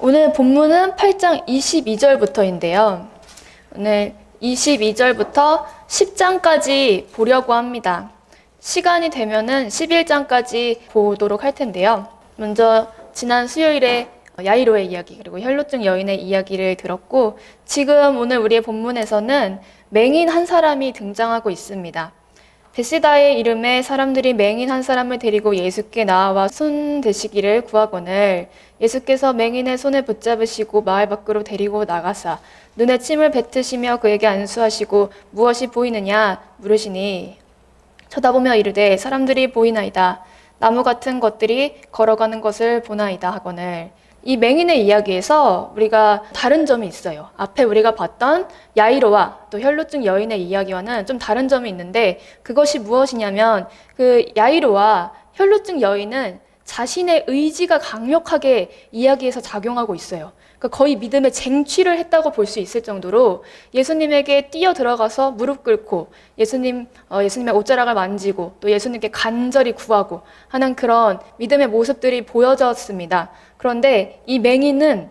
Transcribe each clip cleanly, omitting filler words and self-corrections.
오늘 본문은 8장 22절부터인데요. 오늘 22절부터 10장까지 보려고 합니다. 시간이 되면은 11장까지 보도록 할 텐데요. 먼저 지난 수요일에 야이로의 이야기 그리고 혈루증 여인의 이야기를 들었고, 지금 오늘 우리의 본문에서는 맹인 한 사람이 등장하고 있습니다. 베시다의 이름에 사람들이 맹인 한 사람을 데리고 예수께 나와 손 대시기를 구하거늘 예수께서 맹인의 손을 붙잡으시고 마을 밖으로 데리고 나가사 눈에 침을 뱉으시며 그에게 안수하시고 무엇이 보이느냐 물으시니 쳐다보며 이르되 사람들이 보이나이다. 나무 같은 것들이 걸어가는 것을 보나이다 하거늘. 이 맹인의 이야기에서 우리가 다른 점이 있어요. 앞에 우리가 봤던 야이로와 또 혈루증 여인의 이야기와는 좀 다른 점이 있는데, 그것이 무엇이냐면 그 야이로와 혈루증 여인은 자신의 의지가 강력하게 이야기에서 작용하고 있어요. 그러니까 거의 믿음의 쟁취를 했다고 볼 수 있을 정도로 예수님에게 뛰어 들어가서 무릎 꿇고 예수님의 옷자락을 만지고 또 예수님께 간절히 구하고 하는 그런 믿음의 모습들이 보여졌습니다. 그런데 이 맹인은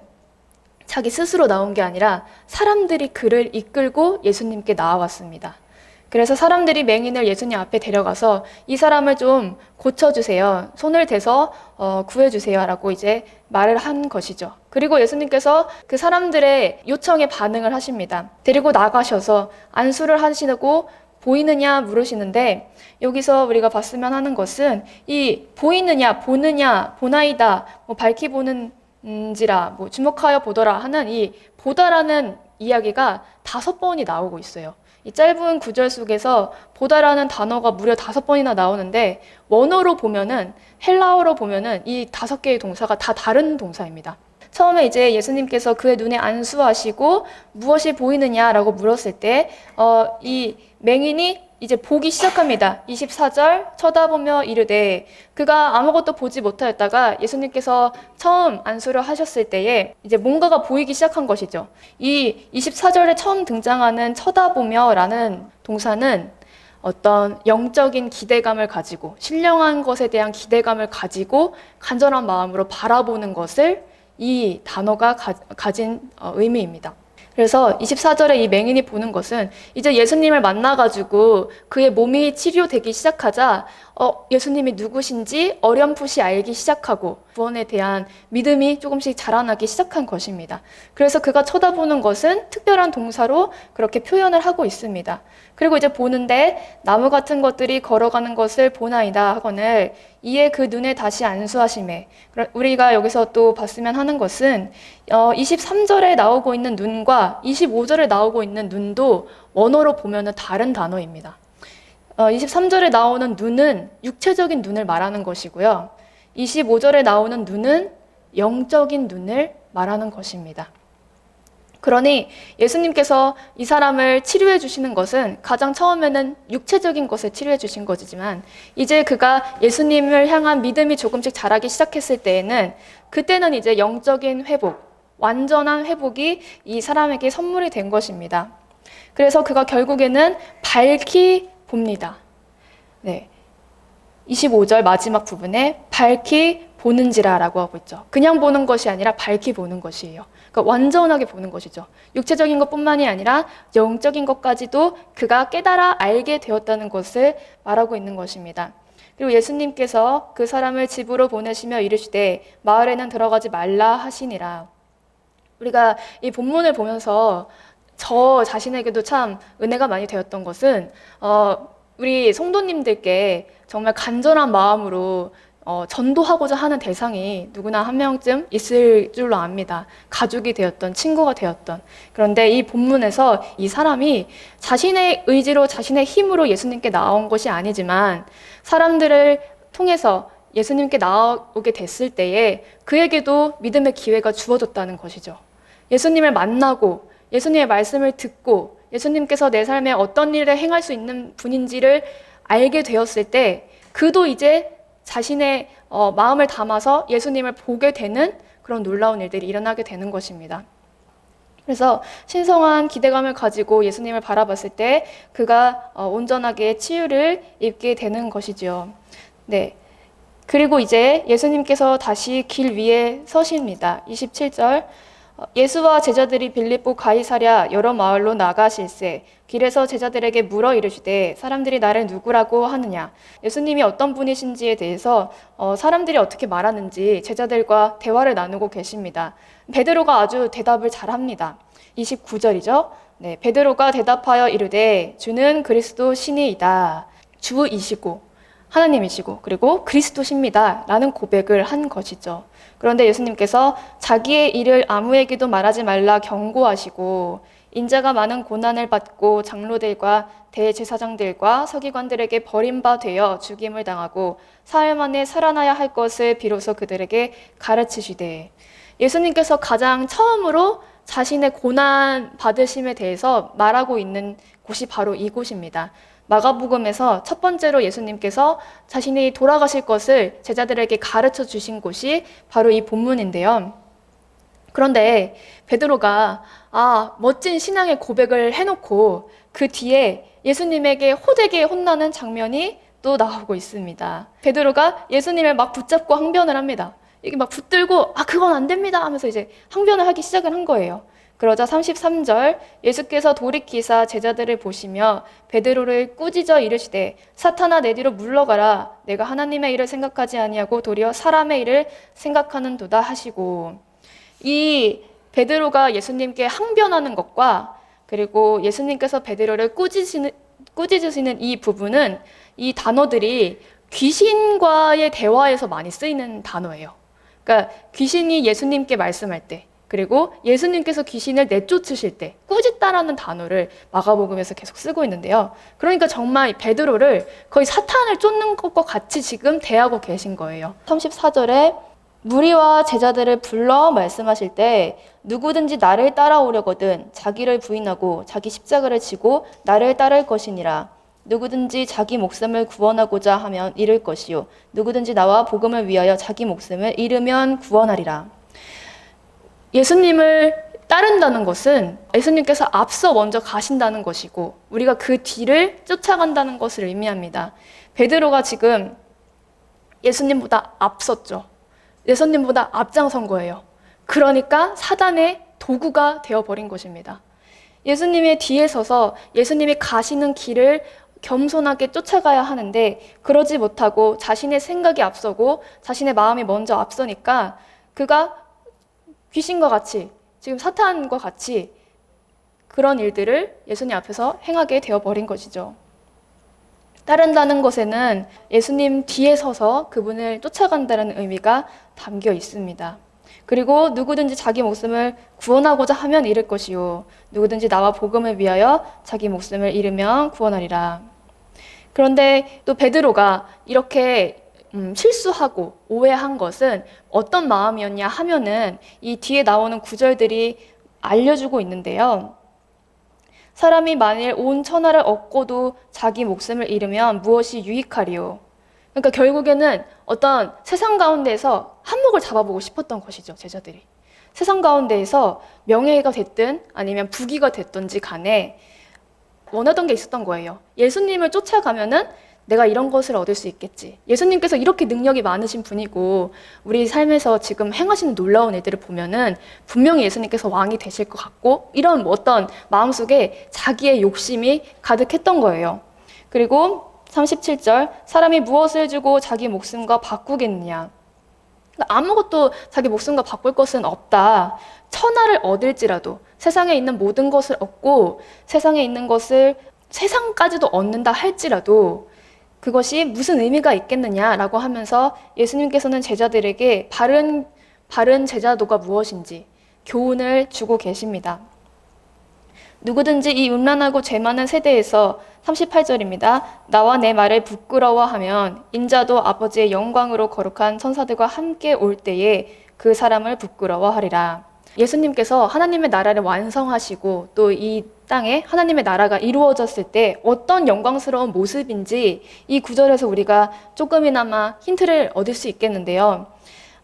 자기 스스로 나온 게 아니라 사람들이 그를 이끌고 예수님께 나와왔습니다. 그래서 사람들이 맹인을 예수님 앞에 데려가서 이 사람을 좀 고쳐주세요. 손을 대서 구해주세요. 라고 이제 말을 한 것이죠. 그리고 예수님께서 그 사람들의 요청에 반응을 하십니다. 데리고 나가셔서 안수를 하시고 보이느냐 물으시는데, 여기서 우리가 봤으면 하는 것은 이 보이느냐, 보느냐, 보나이다, 밝히 보는지라, 주목하여 보더라 하는 이 보다라는 이야기가 5번이 나오고 있어요. 이 짧은 구절 속에서 보다라는 단어가 무려 5번이나 나오는데, 원어로 보면은, 헬라어로 보면은 이 5개의 동사가 다 다른 동사입니다. 처음에 이제 예수님께서 그의 눈에 안수하시고 무엇이 보이느냐라고 물었을 때 이 맹인이 이제 보기 시작합니다. 24절 쳐다보며 이르되, 그가 아무것도 보지 못하였다가 예수님께서 처음 안수를 하셨을 때에 이제 뭔가가 보이기 시작한 것이죠. 이 24절에 처음 등장하는 쳐다보며 라는 동사는 어떤 영적인 기대감을 가지고, 신령한 것에 대한 기대감을 가지고 간절한 마음으로 바라보는 것을 이 단어가 가진 의미입니다. 그래서 24절에 이 맹인이 보는 것은 이제 예수님을 만나가지고 그의 몸이 치료되기 시작하자 예수님이 누구신지 어렴풋이 알기 시작하고 구원에 대한 믿음이 조금씩 자라나기 시작한 것입니다. 그래서 그가 쳐다보는 것은 특별한 동사로 그렇게 표현을 하고 있습니다. 그리고 이제 보는데 나무 같은 것들이 걸어가는 것을 보나이다 하거늘 이에 그 눈에 다시 안수하심에, 우리가 여기서 또 봤으면 하는 것은 23절에 나오고 있는 눈과 25절에 나오고 있는 눈도 원어로 보면 다른 단어입니다. 23절에 나오는 눈은 육체적인 눈을 말하는 것이고요. 25절에 나오는 눈은 영적인 눈을 말하는 것입니다. 그러니 예수님께서 이 사람을 치료해 주시는 것은 가장 처음에는 육체적인 것을 치료해 주신 것이지만, 이제 그가 예수님을 향한 믿음이 조금씩 자라기 시작했을 때에는 그때는 이제 영적인 회복, 완전한 회복이 이 사람에게 선물이 된 것입니다. 그래서 그가 결국에는 밝히 봅니다. 네, 25절 마지막 부분에 밝히 보는지라 라고 하고 있죠. 그냥 보는 것이 아니라 밝히 보는 것이에요. 그러니까 완전하게 보는 것이죠. 육체적인 것뿐만이 아니라 영적인 것까지도 그가 깨달아 알게 되었다는 것을 말하고 있는 것입니다. 그리고 예수님께서 그 사람을 집으로 보내시며 이르시되 마을에는 들어가지 말라 하시니라. 우리가 이 본문을 보면서 저 자신에게도 참 은혜가 많이 되었던 것은 우리 성도님들께 정말 간절한 마음으로 전도하고자 하는 대상이 누구나 한 명쯤 있을 줄로 압니다. 가족이 되었던, 친구가 되었던. 그런데 이 본문에서 이 사람이 자신의 의지로, 자신의 힘으로 예수님께 나온 것이 아니지만 사람들을 통해서 예수님께 나오게 됐을 때에 그에게도 믿음의 기회가 주어졌다는 것이죠. 예수님을 만나고 예수님의 말씀을 듣고 예수님께서 내 삶에 어떤 일을 행할 수 있는 분인지를 알게 되었을 때 그도 이제 자신의 마음을 담아서 예수님을 보게 되는 그런 놀라운 일들이 일어나게 되는 것입니다. 그래서 신성한 기대감을 가지고 예수님을 바라봤을 때 그가 온전하게 치유를 입게 되는 것이죠. 네. 그리고 이제 예수님께서 다시 길 위에 서십니다. 27절. 예수와 제자들이 빌립보 가이사랴 여러 마을로 나가실세 길에서 제자들에게 물어 이르시되 사람들이 나를 누구라고 하느냐. 예수님이 어떤 분이신지에 대해서 사람들이 어떻게 말하는지 제자들과 대화를 나누고 계십니다. 베드로가 아주 대답을 잘합니다. 29절이죠. 네, 베드로가 대답하여 이르되 주는 그리스도 신이이다. 주이시고 하나님이시고 그리고 그리스도십니다 라는 고백을 한 것이죠. 그런데 예수님께서 자기의 일을 아무에게도 말하지 말라 경고하시고 인자가 많은 고난을 받고 장로들과 대제사장들과 서기관들에게 버림바 되어 죽임을 당하고 사흘 만에 살아나야 할 것을 비로소 그들에게 가르치시되 예수님께서 가장 처음으로 자신의 고난 받으심에 대해서 말하고 있는 곳이 바로 이곳입니다. 마가복음에서 첫 번째로 예수님께서 자신이 돌아가실 것을 제자들에게 가르쳐 주신 곳이 바로 이 본문인데요. 그런데 베드로가 멋진 신앙의 고백을 해놓고 그 뒤에 예수님에게 호되게 혼나는 장면이 또 나오고 있습니다. 베드로가 예수님을 막 붙잡고 항변을 합니다. 이게 막 붙들고 그건 안 됩니다 하면서 이제 항변을 하기 시작을 한 거예요. 그러자 33절 예수께서 돌이키사 제자들을 보시며 베드로를 꾸짖어 이르시되 사탄아 내 뒤로 물러가라 내가 하나님의 일을 생각하지 아니하고 도리어 사람의 일을 생각하는도다 하시고 이 베드로가 예수님께 항변하는 것과 그리고 예수님께서 베드로를 꾸짖으시는 이 부분은 이 단어들이 귀신과의 대화에서 많이 쓰이는 단어예요. 그러니까 귀신이 예수님께 말씀할 때 그리고 예수님께서 귀신을 내쫓으실 때 꾸짖다라는 단어를 마가복음에서 계속 쓰고 있는데요. 그러니까 정말 베드로를 거의 사탄을 쫓는 것과 같이 지금 대하고 계신 거예요. 34절에 무리와 제자들을 불러 말씀하실 때 누구든지 나를 따라오려거든 자기를 부인하고 자기 십자가를 지고 나를 따를 것이니라. 누구든지 자기 목숨을 구원하고자 하면 잃을 것이요 누구든지 나와 복음을 위하여 자기 목숨을 잃으면 구원하리라. 예수님을 따른다는 것은 예수님께서 앞서 먼저 가신다는 것이고 우리가 그 뒤를 쫓아간다는 것을 의미합니다. 베드로가 지금 예수님보다 앞섰죠. 예수님보다 앞장선 거예요. 그러니까 사단의 도구가 되어버린 것입니다. 예수님의 뒤에 서서 예수님이 가시는 길을 겸손하게 쫓아가야 하는데 그러지 못하고 자신의 생각이 앞서고 자신의 마음이 먼저 앞서니까 그가 귀신과 같이 지금 사탄과 같이 그런 일들을 예수님 앞에서 행하게 되어버린 것이죠. 따른다는 것에는 예수님 뒤에 서서 그분을 쫓아간다는 의미가 담겨 있습니다. 그리고 누구든지 자기 목숨을 구원하고자 하면 잃을 것이요 누구든지 나와 복음을 위하여 자기 목숨을 잃으면 구원하리라. 그런데 또 베드로가 이렇게 실수하고 오해한 것은 어떤 마음이었냐 하면은 이 뒤에 나오는 구절들이 알려주고 있는데요. 사람이 만일 온 천하를 얻고도 자기 목숨을 잃으면 무엇이 유익하리요. 그러니까 결국에는 어떤 세상 가운데에서 한몫을 잡아보고 싶었던 것이죠. 제자들이. 세상 가운데에서 명예가 됐든 아니면 부귀가 됐든지 간에 원하던 게 있었던 거예요. 예수님을 쫓아가면은 내가 이런 것을 얻을 수 있겠지. 예수님께서 이렇게 능력이 많으신 분이고 우리 삶에서 지금 행하시는 놀라운 일들을 보면은 분명히 예수님께서 왕이 되실 것 같고 이런 어떤 마음속에 자기의 욕심이 가득했던 거예요. 그리고 37절 사람이 무엇을 주고 자기 목숨과 바꾸겠느냐. 아무것도 자기 목숨과 바꿀 것은 없다. 천하를 얻을지라도 세상에 있는 모든 것을 얻고 세상에 있는 것을 세상까지도 얻는다 할지라도 그것이 무슨 의미가 있겠느냐라고 하면서 예수님께서는 제자들에게 바른 제자도가 무엇인지 교훈을 주고 계십니다. 누구든지 이 음란하고 죄 많은 세대에서 38절입니다. 나와 내 말을 부끄러워하면 인자도 아버지의 영광으로 거룩한 천사들과 함께 올 때에 그 사람을 부끄러워하리라. 예수님께서 하나님의 나라를 완성하시고 또 이 땅에 하나님의 나라가 이루어졌을 때 어떤 영광스러운 모습인지 이 구절에서 우리가 조금이나마 힌트를 얻을 수 있겠는데요.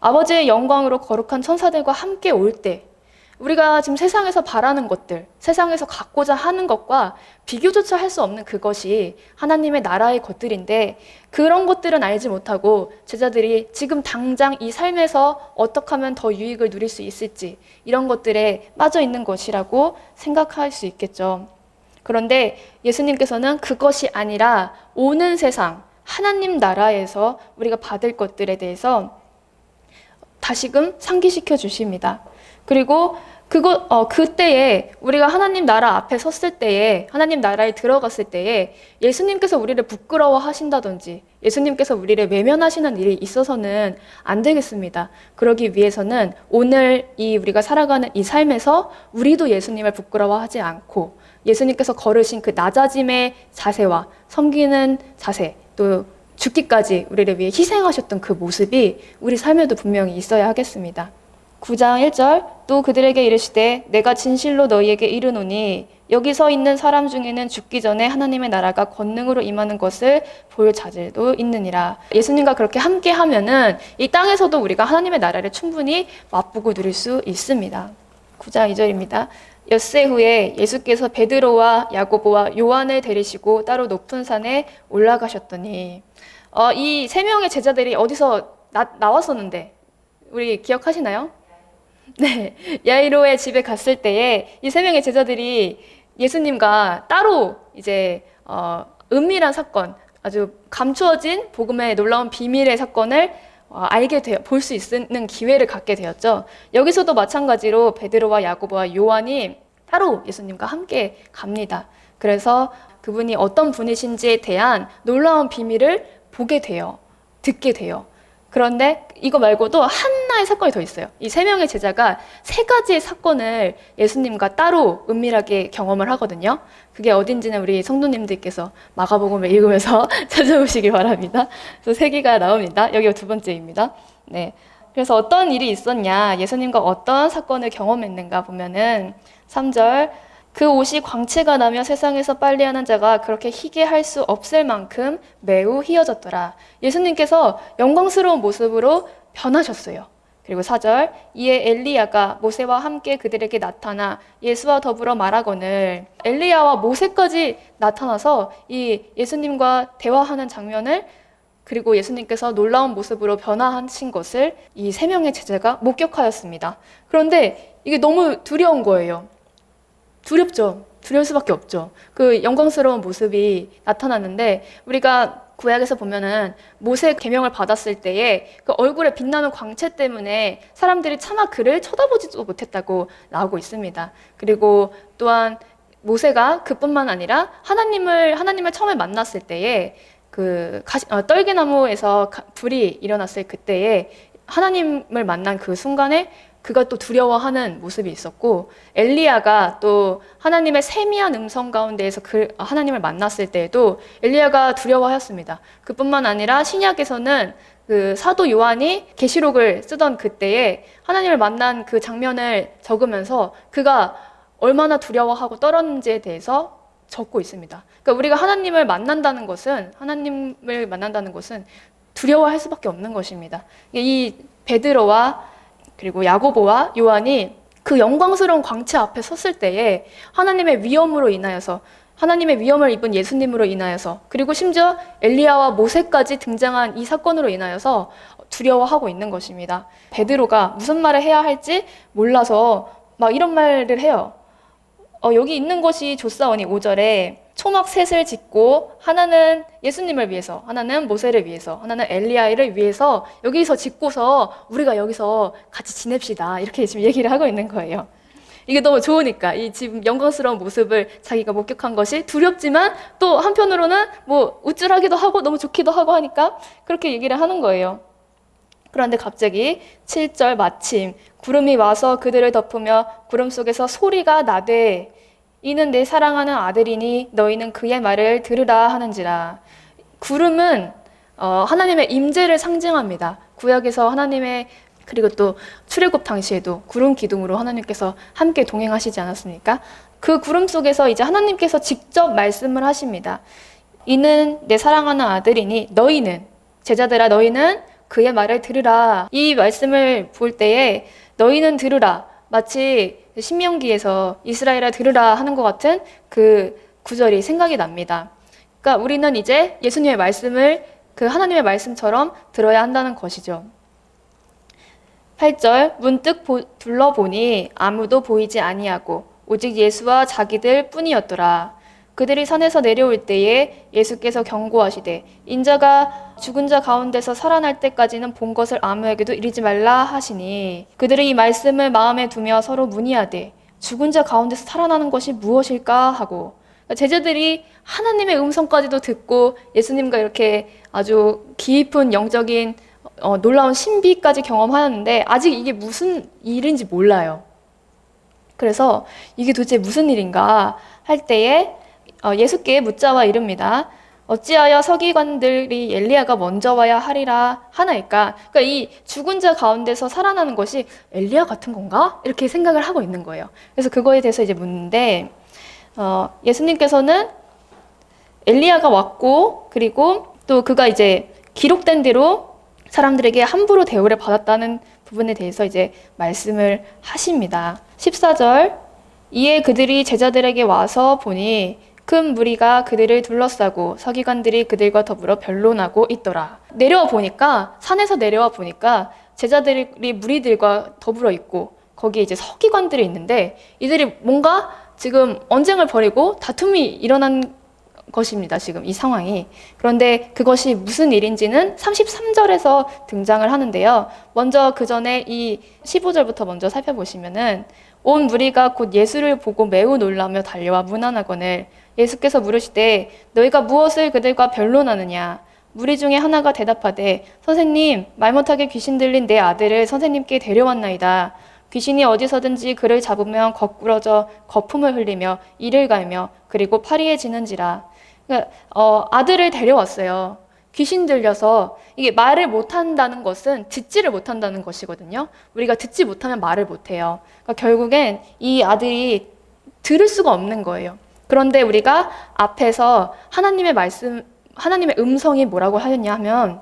아버지의 영광으로 거룩한 천사들과 함께 올 때, 우리가 지금 세상에서 바라는 것들, 세상에서 갖고자 하는 것과 비교조차 할 수 없는 그것이 하나님의 나라의 것들인데, 그런 것들은 알지 못하고 제자들이 지금 당장 이 삶에서 어떻게 하면 더 유익을 누릴 수 있을지, 이런 것들에 빠져 있는 것이라고 생각할 수 있겠죠. 그런데 예수님께서는 그것이 아니라 오는 세상, 하나님 나라에서 우리가 받을 것들에 대해서 다시금 상기시켜 주십니다. 그리고 그때에 우리가 하나님 나라 앞에 섰을 때에, 하나님 나라에 들어갔을 때에 예수님께서 우리를 부끄러워 하신다든지 예수님께서 우리를 외면하시는 일이 있어서는 안 되겠습니다. 그러기 위해서는 오늘 우리가 살아가는 이 삶에서 우리도 예수님을 부끄러워하지 않고 예수님께서 걸으신 그 낮아짐의 자세와 섬기는 자세, 또 죽기까지 우리를 위해 희생하셨던 그 모습이 우리 삶에도 분명히 있어야 하겠습니다. 9장 1절, 또 그들에게 이르시되 내가 진실로 너희에게 이르노니 여기 서 있는 사람 중에는 죽기 전에 하나님의 나라가 권능으로 임하는 것을 볼 자들도 있느니라. 예수님과 그렇게 함께 하면은 이 땅에서도 우리가 하나님의 나라를 충분히 맛보고 누릴 수 있습니다. 9장 2절입니다. 엿새 후에 예수께서 베드로와 야고보와 요한을 데리시고 따로 높은 산에 올라가셨더니, 이 세 명의 제자들이 어디서 나왔었는데 우리 기억하시나요? 네, 야이로의 집에 갔을 때에 이 세 명의 제자들이 예수님과 따로 이제 은밀한 사건, 아주 감추어진 복음의 놀라운 비밀의 사건을 볼 수 있는 기회를 갖게 되었죠. 여기서도 마찬가지로 베드로와 야고보와 요한이 따로 예수님과 함께 갑니다. 그래서 그분이 어떤 분이신지에 대한 놀라운 비밀을 보게 돼요. 듣게 돼요. 그런데 이거 말고도 하나의 사건이 더 있어요. 이 세 명의 제자가 세 가지의 사건을 예수님과 따로 은밀하게 경험을 하거든요. 그게 어딘지는 우리 성도님들께서 마가복음을 읽으면서 찾아보시기 바랍니다. 그래서 세 개가 나옵니다. 여기가 두 번째입니다. 네. 그래서 어떤 일이 있었냐, 예수님과 어떤 사건을 경험했는가 보면은 3절, 그 옷이 광채가 나며 세상에서 빨래하는 자가 그렇게 희게 할 수 없을 만큼 매우 희어졌더라. 예수님께서 영광스러운 모습으로 변하셨어요. 그리고 4절, 이에 엘리야가 모세와 함께 그들에게 나타나 예수와 더불어 말하거늘, 엘리야와 모세까지 나타나서 이 예수님과 대화하는 장면을, 그리고 예수님께서 놀라운 모습으로 변화하신 것을 이 세 명의 제자가 목격하였습니다. 그런데 이게 너무 두려운 거예요. 두렵죠. 두려울 수밖에 없죠. 그 영광스러운 모습이 나타났는데, 우리가 구약에서 보면은 모세 계명을 받았을 때에 그 얼굴에 빛나는 광채 때문에 사람들이 차마 그를 쳐다보지도 못했다고 나오고 있습니다. 그리고 또한 모세가 그뿐만 아니라 하나님을 처음에 만났을 때에 떨기나무에서 불이 일어났을 그때에 하나님을 만난 그 순간에 그가 또 두려워하는 모습이 있었고, 엘리야가 또 하나님의 세미한 음성 가운데에서 하나님을 만났을 때에도 엘리야가 두려워하였습니다. 그뿐만 아니라 신약에서는 그 사도 요한이 계시록을 쓰던 그때에 하나님을 만난 그 장면을 적으면서 그가 얼마나 두려워하고 떨었는지에 대해서 적고 있습니다. 그러니까 우리가 하나님을 만난다는 것은 두려워할 수밖에 없는 것입니다. 이 베드로와 그리고 야고보와 요한이 그 영광스러운 광채 앞에 섰을 때에 하나님의 위엄으로 인하여서, 하나님의 위엄을 입은 예수님으로 인하여서, 그리고 심지어 엘리야와 모세까지 등장한 이 사건으로 인하여서 두려워하고 있는 것입니다. 베드로가 무슨 말을 해야 할지 몰라서 막 이런 말을 해요. 여기 있는 것이 좋사오니 5절에 초막 셋을 짓고 하나는 예수님을 위해서, 하나는 모세를 위해서, 하나는 엘리야를 위해서 여기서 짓고서 우리가 여기서 같이 지냅시다. 이렇게 지금 얘기를 하고 있는 거예요. 이게 너무 좋으니까, 이 지금 영광스러운 모습을 자기가 목격한 것이 두렵지만 또 한편으로는 뭐 우쭐하기도 하고 너무 좋기도 하고 하니까 그렇게 얘기를 하는 거예요. 그런데 갑자기 7절 마침 구름이 와서 그들을 덮으며 구름 속에서 소리가 나되 이는 내 사랑하는 아들이니 너희는 그의 말을 들으라 하는지라. 구름은 하나님의 임재를 상징합니다. 구약에서 하나님의, 그리고 또 출애굽 당시에도 구름 기둥으로 하나님께서 함께 동행하시지 않았습니까? 그 구름 속에서 이제 하나님께서 직접 말씀을 하십니다. 이는 내 사랑하는 아들이니 너희는, 제자들아 너희는 그의 말을 들으라. 이 말씀을 볼 때에 너희는 들으라, 마치 신명기에서 이스라엘아 들으라 하는 것 같은 그 구절이 생각이 납니다. 그러니까 우리는 이제 예수님의 말씀을 그 하나님의 말씀처럼 들어야 한다는 것이죠. 8절 문득 둘러보니 아무도 보이지 아니하고 오직 예수와 자기들 뿐이었더라. 그들이 산에서 내려올 때에 예수께서 경고하시되 인자가 죽은 자 가운데서 살아날 때까지는 본 것을 아무에게도 이르지 말라 하시니 그들이 이 말씀을 마음에 두며 서로 문의하되 죽은 자 가운데서 살아나는 것이 무엇일까 하고, 제자들이 하나님의 음성까지도 듣고 예수님과 이렇게 아주 깊은 영적인 놀라운 신비까지 경험하였는데 아직 이게 무슨 일인지 몰라요. 그래서 이게 도대체 무슨 일인가 할 때에 예수께 묻자와 이릅니다. 어찌하여 서기관들이 엘리야가 먼저 와야 하리라 하나이까? 그러니까 이 죽은 자 가운데서 살아나는 것이 엘리야 같은 건가? 이렇게 생각을 하고 있는 거예요. 그래서 그거에 대해서 이제 묻는데 예수님께서는 엘리야가 왔고 그리고 또 그가 이제 기록된 대로 사람들에게 함부로 대우를 받았다는 부분에 대해서 이제 말씀을 하십니다. 14절 이에 그들이 제자들에게 와서 보니 큰 무리가 그들을 둘러싸고 서기관들이 그들과 더불어 변론하고 있더라. 내려와 보니까 산에서 내려와 보니까 제자들이 무리들과 더불어 있고 거기에 이제 서기관들이 있는데 이들이 뭔가 지금 언쟁을 벌이고 다툼이 일어난 것입니다. 지금 이 상황이. 그런데 그것이 무슨 일인지는 33절에서 등장을 하는데요. 먼저 그 전에 이 15절부터 먼저 살펴보시면은 온 무리가 곧 예수를 보고 매우 놀라며 달려와 문안하거늘 예수께서 물으시되 너희가 무엇을 그들과 변론하느냐? 무리 중에 하나가 대답하되 선생님 말 못하게 귀신 들린 내 아들을 선생님께 데려왔나이다. 귀신이 어디서든지 그를 잡으면 거꾸러져 거품을 흘리며 이를 갈며 그리고 파리해지는지라. 그러니까 아들을 데려왔어요. 귀신 들려서 이게 말을 못한다는 것은 듣지를 못한다는 것이거든요. 우리가 듣지 못하면 말을 못해요. 그러니까 결국엔 이 아들이 들을 수가 없는 거예요. 그런데 우리가 앞에서 하나님의 말씀, 하나님의 음성이 뭐라고 하였냐 하면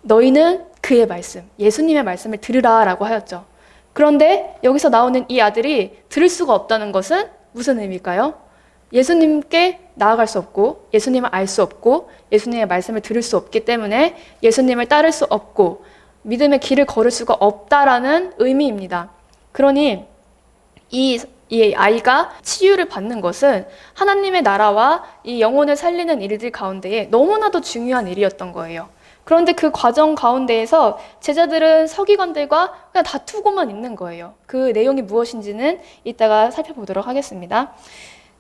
너희는 그의 말씀, 예수님의 말씀을 들으라 라고 하였죠. 그런데 여기서 나오는 이 아들이 들을 수가 없다는 것은 무슨 의미일까요? 예수님께 나아갈 수 없고 예수님을 알 수 없고 예수님의 말씀을 들을 수 없기 때문에 예수님을 따를 수 없고 믿음의 길을 걸을 수가 없다라는 의미입니다. 그러니 이 아이가 치유를 받는 것은 하나님의 나라와 이 영혼을 살리는 일들 가운데에 너무나도 중요한 일이었던 거예요. 그런데 그 과정 가운데에서 제자들은 서기관들과 그냥 다투고만 있는 거예요. 그 내용이 무엇인지는 이따가 살펴보도록 하겠습니다.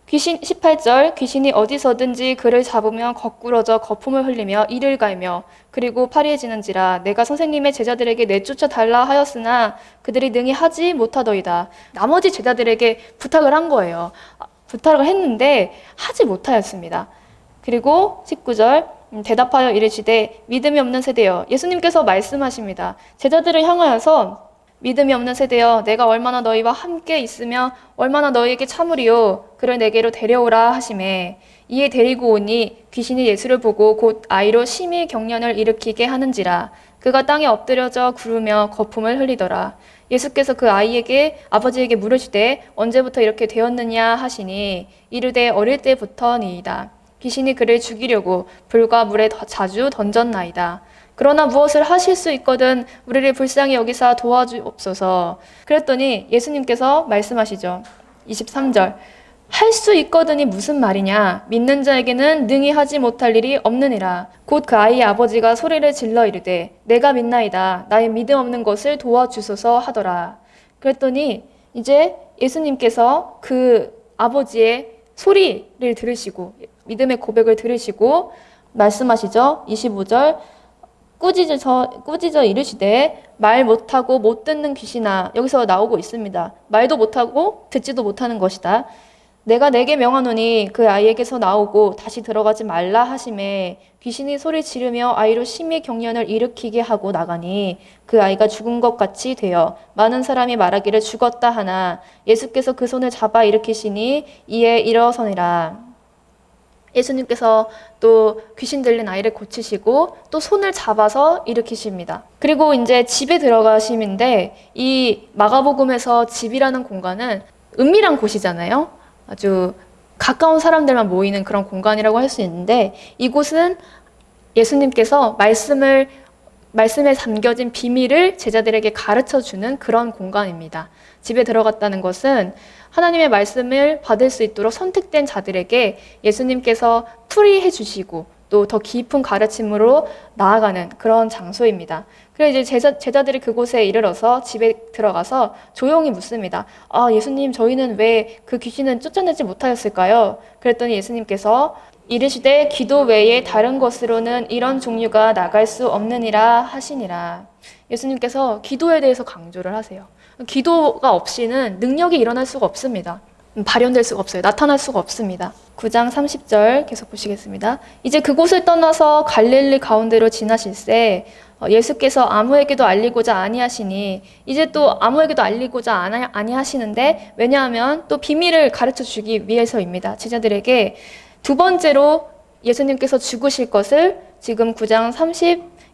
18절 귀신이 어디서든지 그를 잡으면 거꾸러져 거품을 흘리며 이를 갈며 그리고 파리해지는지라 내가 선생님의 제자들에게 내쫓아 달라 하였으나 그들이 능히 하지 못하더이다. 나머지 제자들에게 부탁을 한 거예요. 부탁을 했는데 하지 못하였습니다. 그리고 19절 대답하여 이르시되 믿음이 없는 세대여. 예수님께서 말씀하십니다. 제자들을 향하여서 믿음이 없는 세대여 내가 얼마나 너희와 함께 있으며 얼마나 너희에게 참으리요 그를 내게로 데려오라 하시매 이에 데리고 오니 귀신이 예수를 보고 곧 아이로 심히 경련을 일으키게 하는지라 그가 땅에 엎드려져 구르며 거품을 흘리더라. 예수께서 그 아이에게 아버지에게 물으시되 언제부터 이렇게 되었느냐 하시니 이르되 어릴 때부터니이다. 귀신이 그를 죽이려고 불과 물에 자주 던졌나이다. 그러나 무엇을 하실 수 있거든 우리를 불쌍히 여기사 도와주옵소서. 그랬더니 예수님께서 말씀하시죠. 23절 할 수 있거든이 무슨 말이냐? 믿는 자에게는 능히 하지 못할 일이 없느니라. 곧 그 아이의 아버지가 소리를 질러 이르되 내가 믿나이다. 나의 믿음 없는 것을 도와주소서 하더라. 그랬더니 이제 예수님께서 그 아버지의 소리를 들으시고 믿음의 고백을 들으시고 말씀하시죠. 25절 꾸짖어 이르시되 말 못하고 못 듣는 귀신아. 여기서 나오고 있습니다. 말도 못하고 듣지도 못하는 것이다. 내가 내게 명하노니 그 아이에게서 나오고 다시 들어가지 말라 하시매 귀신이 소리 지르며 아이로 심히 경련을 일으키게 하고 나가니 그 아이가 죽은 것 같이 되어 많은 사람이 말하기를 죽었다 하나 예수께서 그 손을 잡아 일으키시니 이에 일어서니라. 예수님께서 또 귀신 들린 아이를 고치시고 또 손을 잡아서 일으키십니다. 그리고 이제 집에 들어가심인데, 이 마가복음에서 집이라는 공간은 은밀한 곳이잖아요. 아주 가까운 사람들만 모이는 그런 공간이라고 할 수 있는데, 이곳은 예수님께서 말씀에 담겨진 비밀을 제자들에게 가르쳐 주는 그런 공간입니다. 집에 들어갔다는 것은 하나님의 말씀을 받을 수 있도록 선택된 자들에게 예수님께서 풀이해 주시고 또 더 깊은 가르침으로 나아가는 그런 장소입니다. 그래서 이제 제자들이 그곳에 이르러서 집에 들어가서 조용히 묻습니다. 예수님, 저희는 왜 그 귀신은 쫓아내지 못하였을까요? 그랬더니 예수님께서 이르시되 기도 외에 다른 것으로는 이런 종류가 나갈 수 없느니라 하시니라. 예수님께서 기도에 대해서 강조를 하세요. 기도가 없이는 능력이 일어날 수가 없습니다. 발현될 수가 없어요. 나타날 수가 없습니다. 9장 30절 계속 보시겠습니다. 이제 그곳을 떠나서 갈릴리 가운데로 지나실새 예수께서 아무에게도 알리고자 아니하시니, 이제 또 아무에게도 알리고자 아니하시는데, 왜냐하면 또 비밀을 가르쳐 주기 위해서입니다. 제자들에게 두 번째로 예수님께서 죽으실 것을 지금 9장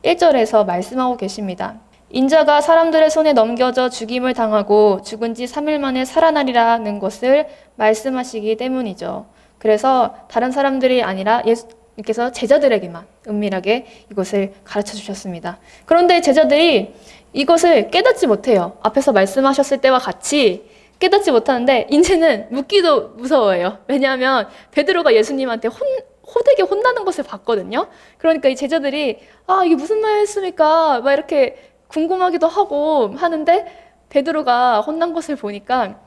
31절에서 말씀하고 계십니다. 인자가 사람들의 손에 넘겨져 죽임을 당하고 죽은 지 3일 만에 살아나리라는 것을 말씀하시기 때문이죠. 그래서 다른 사람들이 아니라 예수님께서 제자들에게만 은밀하게 이것을 가르쳐 주셨습니다. 그런데 제자들이 이것을 깨닫지 못해요. 앞에서 말씀하셨을 때와 같이 깨닫지 못하는데 이제는 묻기도 무서워해요. 왜냐하면 베드로가 예수님한테 호되게 혼나는 것을 봤거든요. 그러니까 이 제자들이 이게 무슨 말씀입니까? 막 이렇게 궁금하기도 하고 하는데, 베드로가 혼난 것을 보니까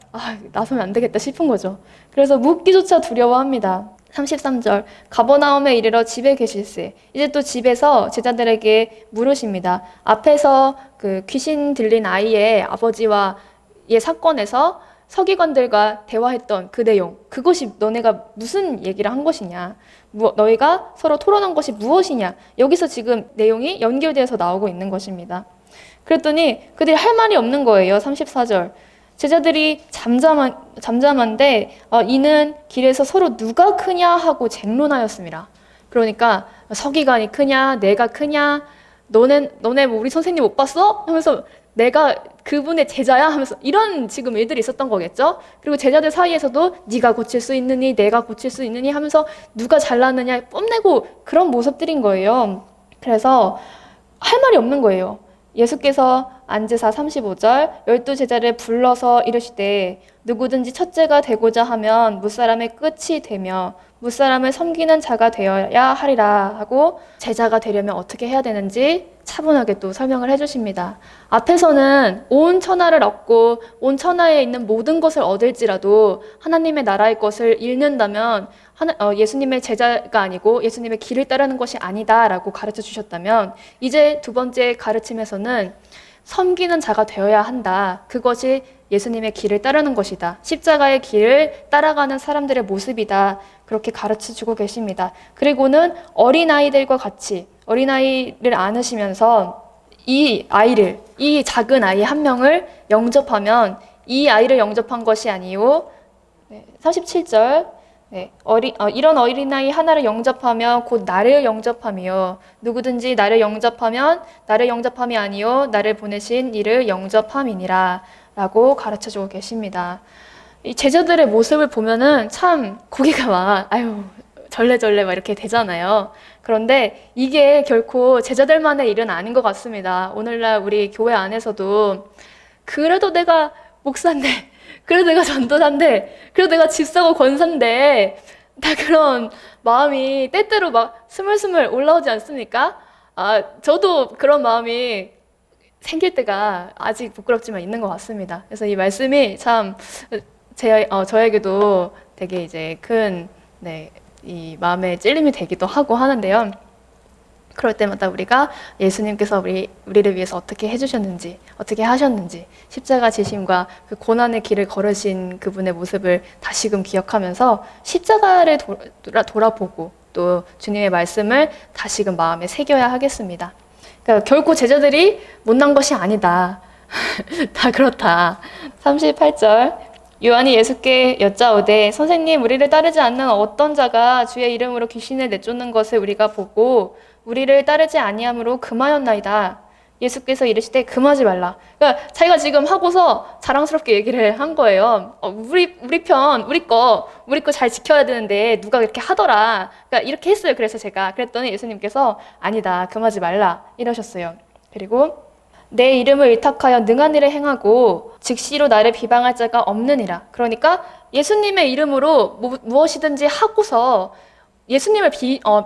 나서면 안 되겠다 싶은 거죠. 그래서 묻기조차 두려워합니다. 33절, 가버나움에 이르러 집에 계실세. 이제 또 집에서 제자들에게 물으십니다. 앞에서 그 귀신 들린 아이의 아버지와의 사건에서 서기관들과 대화했던 그 내용, 그것이 너네가 무슨 얘기를 한 것이냐, 너희가 서로 토론한 것이 무엇이냐, 여기서 지금 내용이 연결되어서 나오고 있는 것입니다. 그랬더니 그들이 할 말이 없는 거예요. 34절. 제자들이 잠잠한데 이는 길에서 서로 누가 크냐 하고 쟁론하였습니다. 그러니까 서기관이 크냐, 내가 크냐, 너네 뭐 우리 선생님 못 봤어? 하면서 내가 그분의 제자야? 하면서 이런 지금 일들이 있었던 거겠죠? 그리고 제자들 사이에서도 네가 고칠 수 있느니, 내가 고칠 수 있느니 하면서 누가 잘났느냐 뽐내고 그런 모습들인 거예요. 그래서 할 말이 없는 거예요. 예수께서 앉으사 35절 12제자를 불러서 이르시되 누구든지 첫째가 되고자 하면 무사람의 끝이 되며 무사람을 섬기는 자가 되어야 하리라 하고, 제자가 되려면 어떻게 해야 되는지 차분하게 또 설명을 해주십니다. 앞에서는 온 천하를 얻고 온 천하에 있는 모든 것을 얻을지라도 하나님의 나라의 것을 잃는다면 예수님의 제자가 아니고 예수님의 길을 따르는 것이 아니다라고 가르쳐 주셨다면, 이제 두 번째 가르침에서는 섬기는 자가 되어야 한다. 그것이 예수님의 길을 따르는 것이다. 십자가의 길을 따라가는 사람들의 모습이다. 그렇게 가르쳐주고 계십니다. 그리고는 어린아이들과 같이 어린아이를 안으시면서 이 작은 아이 한 명을 영접하면 이 아이를 영접한 것이 아니요. 37절 이런 어린아이 하나를 영접하며 곧 나를 영접하며 누구든지 나를 영접하면 나를 영접함이 아니요 나를 보내신 이를 영접함이니라 라고 가르쳐주고 계십니다. 이 제자들의 모습을 보면은 참 고개가 막 절레절레 막 이렇게 되잖아요. 그런데 이게 결코 제자들만의 일은 아닌 것 같습니다. 오늘날 우리 교회 안에서도 그래도 내가 목사인데, 그래도 내가 전도사인데, 그래도 내가 집사고 권사인데, 다 그런 마음이 때때로 막 스물스물 올라오지 않습니까? 저도 그런 마음이 생길 때가 아직 부끄럽지만 있는 것 같습니다. 그래서 이 말씀이 참 저에게도 되게 이제 큰 이 마음의 찔림이 되기도 하고 하는데요. 그럴 때마다 우리가 예수님께서 우리를 위해서 어떻게 해주셨는지, 어떻게 하셨는지, 십자가 지심과 그 고난의 길을 걸으신 그분의 모습을 다시금 기억하면서 십자가를 돌아보고 또 주님의 말씀을 다시금 마음에 새겨야 하겠습니다. 그러니까 결코 제자들이 못난 것이 아니다. 다 그렇다. 38절 요한이 예수께 여짜오되 선생님 우리를 따르지 않는 어떤 자가 주의 이름으로 귀신을 내쫓는 것을 우리가 보고 우리를 따르지 아니함으로 금하였나이다. 예수께서 이르시되 금하지 말라. 그러니까 자기가 지금 하고서 자랑스럽게 얘기를 한 거예요. 우리 거 잘 지켜야 되는데 누가 그렇게 하더라. 그러니까 이렇게 했어요. 그래서 제가 그랬더니 예수님께서 아니다. 금하지 말라 이러셨어요. 그리고 내 이름을 의탁하여 능한 일을 행하고 즉시로 나를 비방할 자가 없느니라. 그러니까 예수님의 이름으로 무엇이든지 하고서 예수님을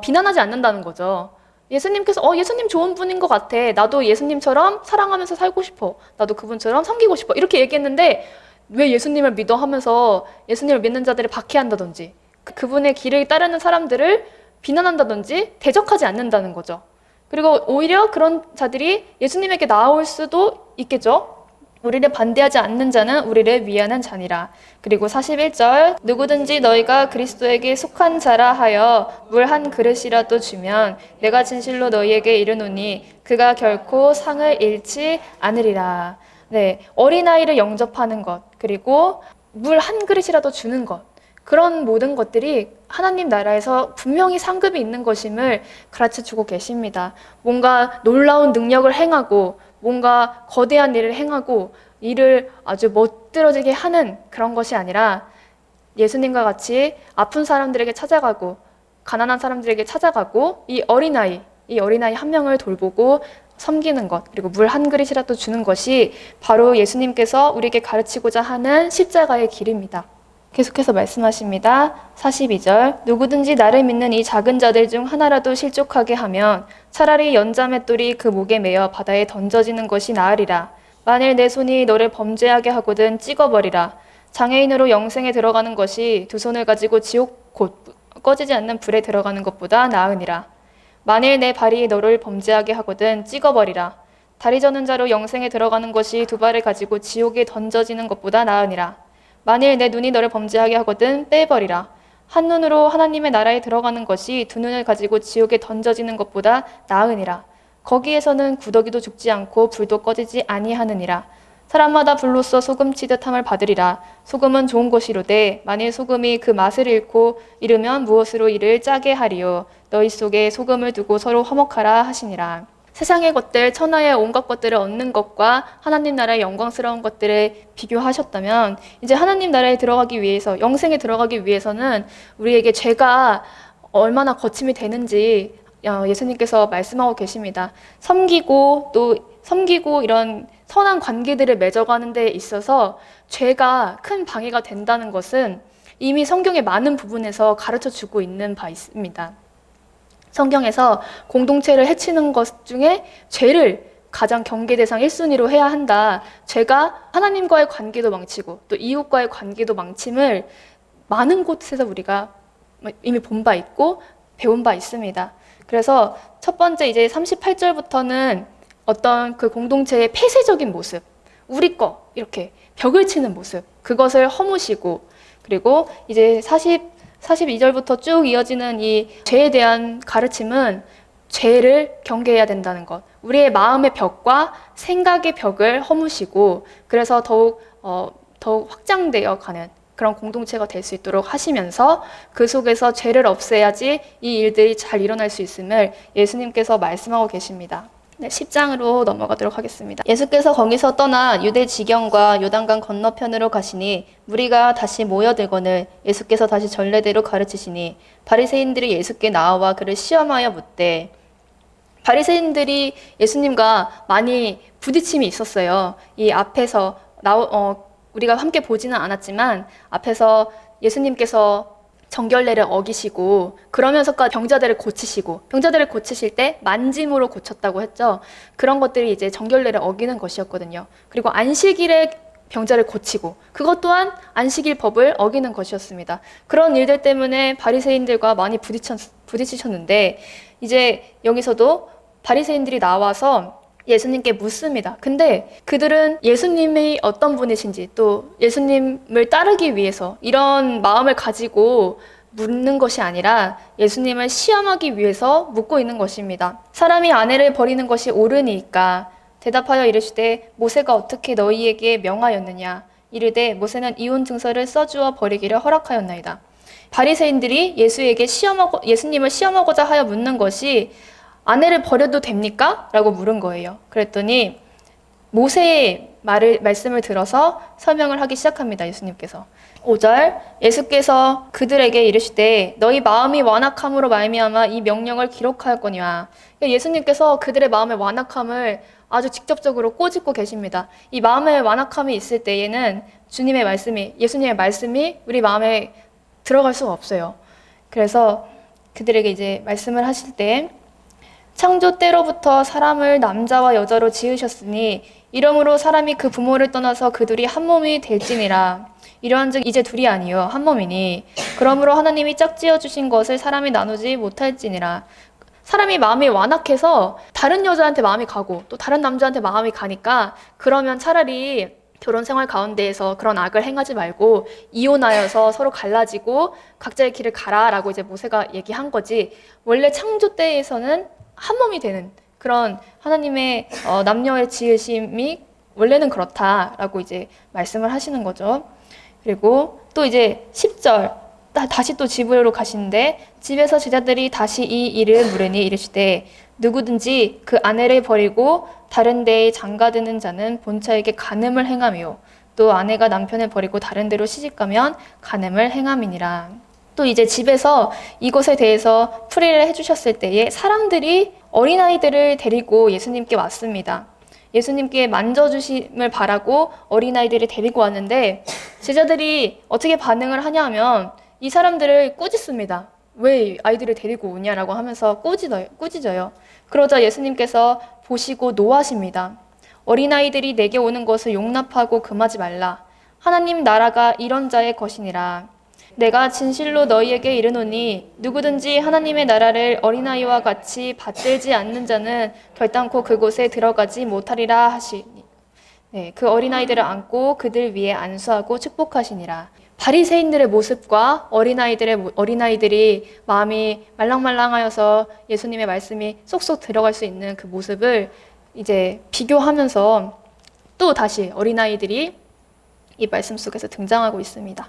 비난하지 않는다는 거죠. 예수님께서 예수님 좋은 분인 것 같아. 나도 예수님처럼 사랑하면서 살고 싶어. 나도 그분처럼 섬기고 싶어. 이렇게 얘기했는데 왜 예수님을 믿어 하면서 예수님을 믿는 자들을 박해한다든지 그분의 길을 따르는 사람들을 비난한다든지 대적하지 않는다는 거죠. 그리고 오히려 그런 자들이 예수님에게 나올 수도 있겠죠. 우리를 반대하지 않는 자는 우리를 위하는 자니라. 그리고 41절 누구든지 너희가 그리스도에게 속한 자라 하여 물 한 그릇이라도 주면 내가 진실로 너희에게 이르노니 그가 결코 상을 잃지 않으리라. 네, 어린아이를 영접하는 것 그리고 물 한 그릇이라도 주는 것 그런 모든 것들이 하나님 나라에서 분명히 상급이 있는 것임을 가르쳐주고 계십니다. 뭔가 놀라운 능력을 행하고 뭔가 거대한 일을 행하고 일을 아주 멋들어지게 하는 그런 것이 아니라 예수님과 같이 아픈 사람들에게 찾아가고 가난한 사람들에게 찾아가고 이 어린아이 한 명을 돌보고 섬기는 것 그리고 물 한 그릇이라도 주는 것이 바로 예수님께서 우리에게 가르치고자 하는 십자가의 길입니다. 계속해서 말씀하십니다. 42절 누구든지 나를 믿는 이 작은 자들 중 하나라도 실족하게 하면 차라리 연자맷돌이 그 목에 매어 바다에 던져지는 것이 나으리라. 만일 내 손이 너를 범죄하게 하거든 찍어버리라. 장애인으로 영생에 들어가는 것이 두 손을 가지고 지옥 곧 꺼지지 않는 불에 들어가는 것보다 나으니라. 만일 내 발이 너를 범죄하게 하거든 찍어버리라. 다리 저는 자로 영생에 들어가는 것이 두 발을 가지고 지옥에 던져지는 것보다 나으니라. 만일 내 눈이 너를 범죄하게 하거든 빼버리라. 한 눈으로 하나님의 나라에 들어가는 것이 두 눈을 가지고 지옥에 던져지는 것보다 나으니라. 거기에서는 구더기도 죽지 않고 불도 꺼지지 아니하느니라. 사람마다 불로써 소금 치듯함을 받으리라. 소금은 좋은 것이로되 만일 소금이 그 맛을 잃으면 무엇으로 이를 짜게 하리요. 너희 속에 소금을 두고 서로 화목하라 하시니라. 세상의 것들, 천하의 온갖 것들을 얻는 것과 하나님 나라의 영광스러운 것들을 비교하셨다면 이제 하나님 나라에 들어가기 위해서, 영생에 들어가기 위해서는 우리에게 죄가 얼마나 거침이 되는지 예수님께서 말씀하고 계십니다. 섬기고 이런 선한 관계들을 맺어가는 데 있어서 죄가 큰 방해가 된다는 것은 이미 성경의 많은 부분에서 가르쳐주고 있는 바 있습니다. 성경에서 공동체를 해치는 것 중에 죄를 가장 경계 대상 1순위로 해야 한다. 죄가 하나님과의 관계도 망치고 또 이웃과의 관계도 망침을 많은 곳에서 우리가 이미 본 바 있고 배운 바 있습니다. 그래서 첫 번째 이제 38절부터는 어떤 그 공동체의 폐쇄적인 모습, 우리 거 이렇게 벽을 치는 모습, 그것을 허무시고 그리고 이제 42절부터 쭉 이어지는 이 죄에 대한 가르침은 죄를 경계해야 된다는 것. 우리의 마음의 벽과 생각의 벽을 허무시고 그래서 더욱 확장되어 가는 그런 공동체가 될 수 있도록 하시면서 그 속에서 죄를 없애야지 이 일들이 잘 일어날 수 있음을 예수님께서 말씀하고 계십니다. 네, 10장으로 넘어가도록 하겠습니다. 예수께서 거기서 떠나 유대 지경과 요단강 건너편으로 가시니 무리가 다시 모여들거늘 예수께서 다시 전례대로 가르치시니 바리새인들이 예수께 나와 그를 시험하여 묻되 바리새인들이 예수님과 많이 부딪힘이 있었어요. 이 앞에서 우리가 함께 보지는 않았지만 앞에서 예수님께서 정결례를 어기시고 그러면서까지 병자들을 고치실 때 만짐으로 고쳤다고 했죠. 그런 것들이 이제 정결례를 어기는 것이었거든요. 그리고 안식일에 병자를 고치고 그것 또한 안식일 법을 어기는 것이었습니다. 그런 일들 때문에 바리새인들과 많이 부딪히셨는데 이제 여기서도 바리새인들이 나와서 예수님께 묻습니다. 근데 그들은 예수님이 어떤 분이신지 또 예수님을 따르기 위해서 이런 마음을 가지고 묻는 것이 아니라 예수님을 시험하기 위해서 묻고 있는 것입니다. 사람이 아내를 버리는 것이 옳으니까 대답하여 이르시되 모세가 어떻게 너희에게 명하였느냐 이르되 모세는 이혼 증서를 써주어 버리기를 허락하였나이다. 바리새인들이 예수님을 시험하고자 하여 묻는 것이 아내를 버려도 됩니까? 라고 물은 거예요. 그랬더니 모세의 말씀을 들어서 설명을 하기 시작합니다. 예수님께서 5절 예수께서 그들에게 이르시되 너희 마음이 완악함으로 말미암아 이 명령을 기록하였거니와. 예수님께서 그들의 마음의 완악함을 아주 직접적으로 꼬집고 계십니다. 이 마음의 완악함이 있을 때에는 예수님의 말씀이 우리 마음에 들어갈 수가 없어요. 그래서 그들에게 이제 말씀을 하실 때 창조 때로부터 사람을 남자와 여자로 지으셨으니 이러므로 사람이 그 부모를 떠나서 그 둘이 한 몸이 될지니라. 이러한즉 이제 둘이 아니요 한 몸이니 그러므로 하나님이 짝지어 주신 것을 사람이 나누지 못할지니라. 사람이 마음이 완악해서 다른 여자한테 마음이 가고 또 다른 남자한테 마음이 가니까 그러면 차라리 결혼 생활 가운데에서 그런 악을 행하지 말고 이혼하여서 서로 갈라지고 각자의 길을 가라라고 이제 모세가 얘기한 거지. 원래 창조 때에서는 한 몸이 되는 그런 하나님의 남녀의 지으심이 원래는 그렇다라고 이제 말씀을 하시는 거죠. 그리고 또 이제 10절 다시 또 집으로 가시는데 집에서 제자들이 다시 이 일을 물으니 이르시되 누구든지 그 아내를 버리고 다른 데에 장가드는 자는 본처에게 간음을 행하며 또 아내가 남편을 버리고 다른 데로 시집가면 간음을 행함이니라. 또 이제 집에서 이것에 대해서 풀이를 해주셨을 때에 사람들이 어린아이들을 데리고 예수님께 왔습니다. 예수님께 만져주심을 바라고 어린아이들을 데리고 왔는데 제자들이 어떻게 반응을 하냐면 이 사람들을 꾸짖습니다. 왜 아이들을 데리고 오냐라고 하면서 꾸짖어요. 그러자 예수님께서 보시고 노하십니다. 어린아이들이 내게 오는 것을 용납하고 금하지 말라. 하나님 나라가 이런 자의 것이니라. 내가 진실로 너희에게 이르노니 누구든지 하나님의 나라를 어린아이와 같이 받들지 않는 자는 결단코 그곳에 들어가지 못하리라 하시니. 그 어린아이들을 안고 그들 위에 안수하고 축복하시니라. 바리새인들의 모습과 어린아이들이 마음이 말랑말랑하여서 예수님의 말씀이 쏙쏙 들어갈 수 있는 그 모습을 이제 비교하면서 또 다시 어린아이들이 이 말씀 속에서 등장하고 있습니다.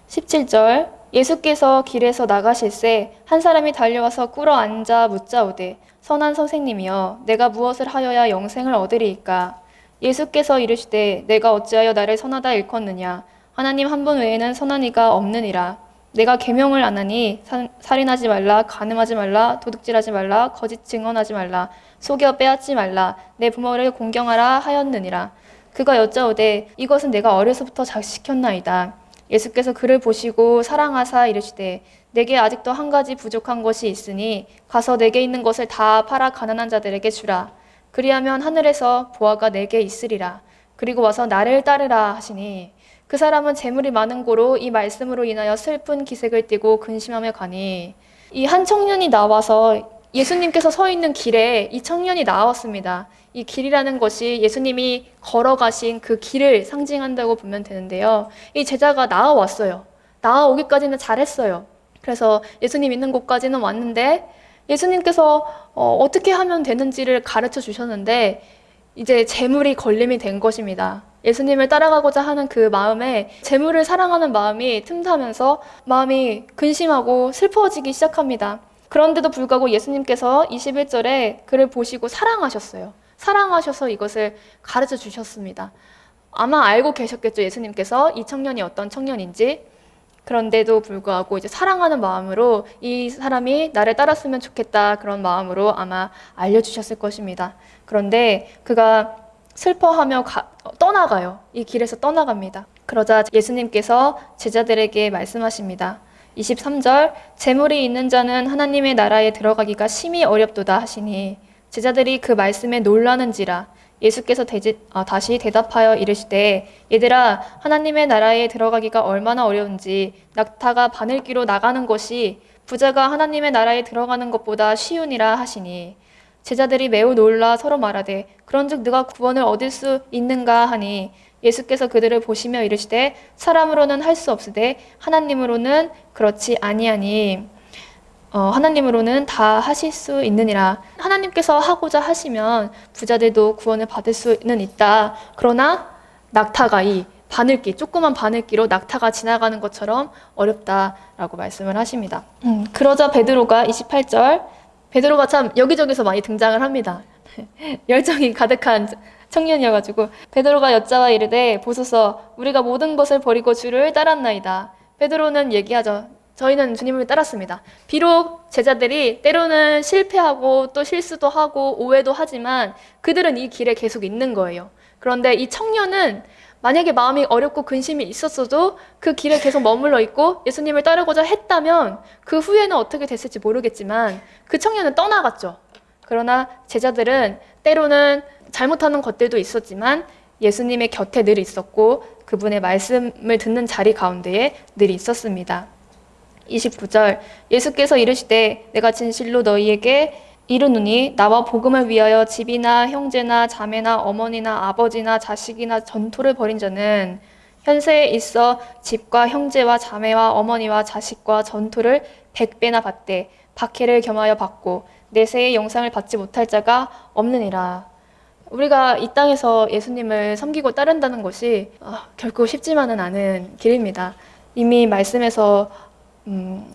17절 예수께서 길에서 나가실새 한 사람이 달려와서 꿇어 앉아 묻자오되 선한 선생님이여 내가 무엇을 하여야 영생을 얻으리이까. 예수께서 이르시되 내가 어찌하여 나를 선하다 일컫느냐. 하나님 한 분 외에는 선한 이가 없느니라. 내가 계명을 안 하니 살인하지 말라, 간음하지 말라, 도둑질하지 말라, 거짓 증언하지 말라, 속여 빼앗지 말라, 내 부모를 공경하라 하였느니라. 그가 여짜오되 이것은 내가 어려서부터 자식시켰나이다. 예수께서 그를 보시고 사랑하사 이르시되 내게 아직도 한 가지 부족한 것이 있으니 가서 내게 있는 것을 다 팔아 가난한 자들에게 주라. 그리하면 하늘에서 보화가 내게 있으리라. 그리고 와서 나를 따르라 하시니 그 사람은 재물이 많은 고로 이 말씀으로 인하여 슬픈 기색을 띠고 근심하며 가니. 이 한 청년이 나와서 예수님께서 서 있는 길에 이 청년이 나왔습니다. 이 길이라는 것이 예수님이 걸어가신 그 길을 상징한다고 보면 되는데요. 이 제자가 나와왔어요. 나와오기까지는 잘했어요. 그래서 예수님 있는 곳까지는 왔는데 예수님께서 어떻게 하면 되는지를 가르쳐 주셨는데 이제 재물이 걸림이 된 것입니다. 예수님을 따라가고자 하는 그 마음에 재물을 사랑하는 마음이 틈타면서 마음이 근심하고 슬퍼지기 시작합니다. 그런데도 불구하고 예수님께서 21절에 그를 보시고 사랑하셨어요. 사랑하셔서 이것을 가르쳐 주셨습니다. 아마 알고 계셨겠죠, 예수님께서 이 청년이 어떤 청년인지. 그런데도 불구하고 이제 사랑하는 마음으로 이 사람이 나를 따랐으면 좋겠다 그런 마음으로 아마 알려주셨을 것입니다. 그런데 그가 슬퍼하며 떠나가요. 이 길에서 떠나갑니다. 그러자 예수님께서 제자들에게 말씀하십니다. 23절 재물이 있는 자는 하나님의 나라에 들어가기가 심히 어렵도다 하시니 제자들이 그 말씀에 놀라는지라. 예수께서 다시 대답하여 이르시되 얘들아 하나님의 나라에 들어가기가 얼마나 어려운지 낙타가 바늘기로 나가는 것이 부자가 하나님의 나라에 들어가는 것보다 쉬우니라 하시니 제자들이 매우 놀라 서로 말하되 그런즉 누가 구원을 얻을 수 있는가 하니 예수께서 그들을 보시며 이르시되 사람으로는 할 수 없으되 하나님으로는 그렇지 아니하니 하나님으로는 다 하실 수 있느니라. 하나님께서 하고자 하시면 부자들도 구원을 받을 수는 있다. 그러나 낙타가 이 바늘기, 조그만 바늘기로 낙타가 지나가는 것처럼 어렵다라고 말씀을 하십니다. 그러자 베드로가 28절, 베드로가 참 여기저기서 많이 등장을 합니다. 열정이 가득한 청년이어가지고 베드로가 여짜와 이르되 보소서 우리가 모든 것을 버리고 주를 따랐나이다. 베드로는 얘기하죠. 저희는 주님을 따랐습니다. 비록 제자들이 때로는 실패하고 또 실수도 하고 오해도 하지만 그들은 이 길에 계속 있는 거예요. 그런데 이 청년은 만약에 마음이 어렵고 근심이 있었어도 그 길에 계속 머물러 있고 예수님을 따르고자 했다면 그 후에는 어떻게 됐을지 모르겠지만 그 청년은 떠나갔죠. 그러나 제자들은 때로는 잘못하는 것들도 있었지만 예수님의 곁에 늘 있었고 그분의 말씀을 듣는 자리 가운데에 늘 있었습니다. 29절 예수께서 이르시되 내가 진실로 너희에게 이르노니 나와 복음을 위하여 집이나 형제나 자매나 어머니나 아버지나 자식이나 전토를 벌인 자는 현세에 있어 집과 형제와 자매와 어머니와 자식과 전토를 100배나 받되 박해를 겸하여 받고 내세의 영상을 받지 못할 자가 없느니라. 우리가 이 땅에서 예수님을 섬기고 따른다는 것이 결코 쉽지만은 않은 길입니다. 이미 말씀에서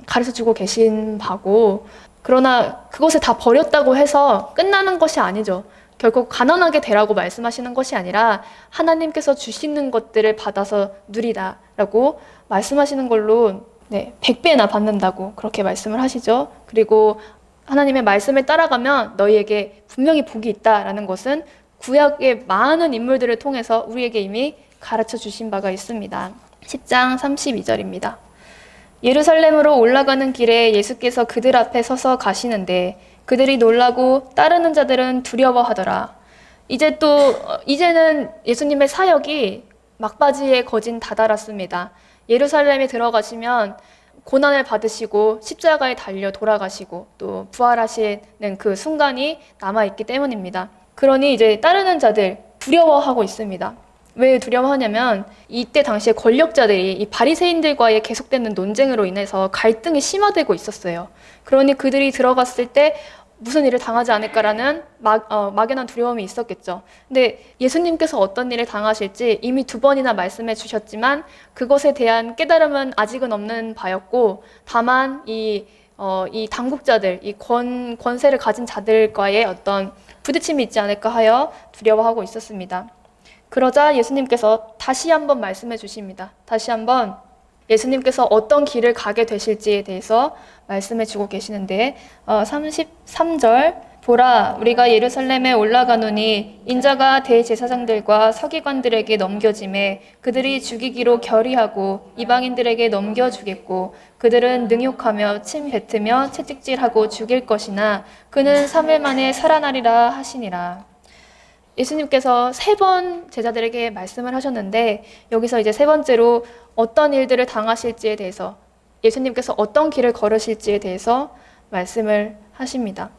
가르쳐주고 계신 바고 그러나 그것을 다 버렸다고 해서 끝나는 것이 아니죠. 결국 가난하게 되라고 말씀하시는 것이 아니라 하나님께서 주시는 것들을 받아서 누리다라고 말씀하시는 걸로 100배나 받는다고 그렇게 말씀을 하시죠. 그리고 하나님의 말씀을 따라가면 너희에게 분명히 복이 있다라는 것은 구약의 많은 인물들을 통해서 우리에게 이미 가르쳐 주신 바가 있습니다. 10장 32절입니다. 예루살렘으로 올라가는 길에 예수께서 그들 앞에 서서 가시는데 그들이 놀라고 따르는 자들은 두려워하더라. 이제는 예수님의 사역이 막바지에 거진 다다랐습니다. 예루살렘에 들어가시면 고난을 받으시고 십자가에 달려 돌아가시고 또 부활하시는 그 순간이 남아있기 때문입니다. 그러니 이제 따르는 자들 두려워하고 있습니다. 왜 두려워하냐면 이때 당시에 권력자들이 이 바리새인들과의 계속되는 논쟁으로 인해서 갈등이 심화되고 있었어요. 그러니 그들이 들어갔을 때 무슨 일을 당하지 않을까라는 막연한 두려움이 있었겠죠. 근데 예수님께서 어떤 일을 당하실지 이미 2번이나 말씀해 주셨지만 그것에 대한 깨달음은 아직은 없는 바였고 다만 이 당국자들, 이 권세를 가진 자들과의 어떤 부딪힘이 있지 않을까 하여 두려워하고 있었습니다. 그러자 예수님께서 다시 한번 말씀해 주십니다. 다시 한번 예수님께서 어떤 길을 가게 되실지에 대해서 말씀해 주고 계시는데 33절 보라 우리가 예루살렘에 올라가노니 인자가 대제사장들과 서기관들에게 넘겨짐에 그들이 죽이기로 결의하고 이방인들에게 넘겨주겠고 그들은 능욕하며 침 뱉으며 채찍질하고 죽일 것이나 그는 3일 만에 살아나리라 하시니라. 예수님께서 3번 제자들에게 말씀을 하셨는데 여기서 이제 3번째로 어떤 일들을 당하실지에 대해서 예수님께서 어떤 길을 걸으실지에 대해서 말씀을 하십니다.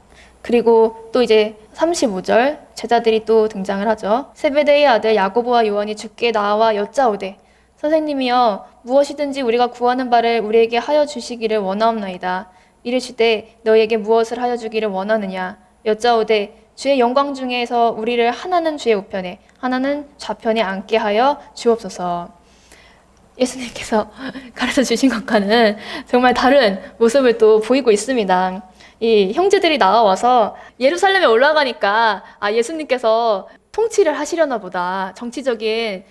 그리고 또 이제 35절 제자들이 또 등장을 하죠. 세베대의 아들 야고보와 요한이 주께 나와 여짜오되 선생님이여 무엇이든지 우리가 구하는 바를 우리에게 하여 주시기를 원하옵나이다. 이르시되 너희에게 무엇을 하여 주기를 원하느냐 여짜오되 주의 영광 중에서 우리를 하나는 주의 우편에 하나는 좌편에 앉게 하여 주옵소서. 예수님께서 가르쳐 주신 것과는 정말 다른 모습을 또 보이고 있습니다. 이 형제들이 나와서 예루살렘에 올라가니까 예수님께서 통치를 하시려나 보다. 정치적인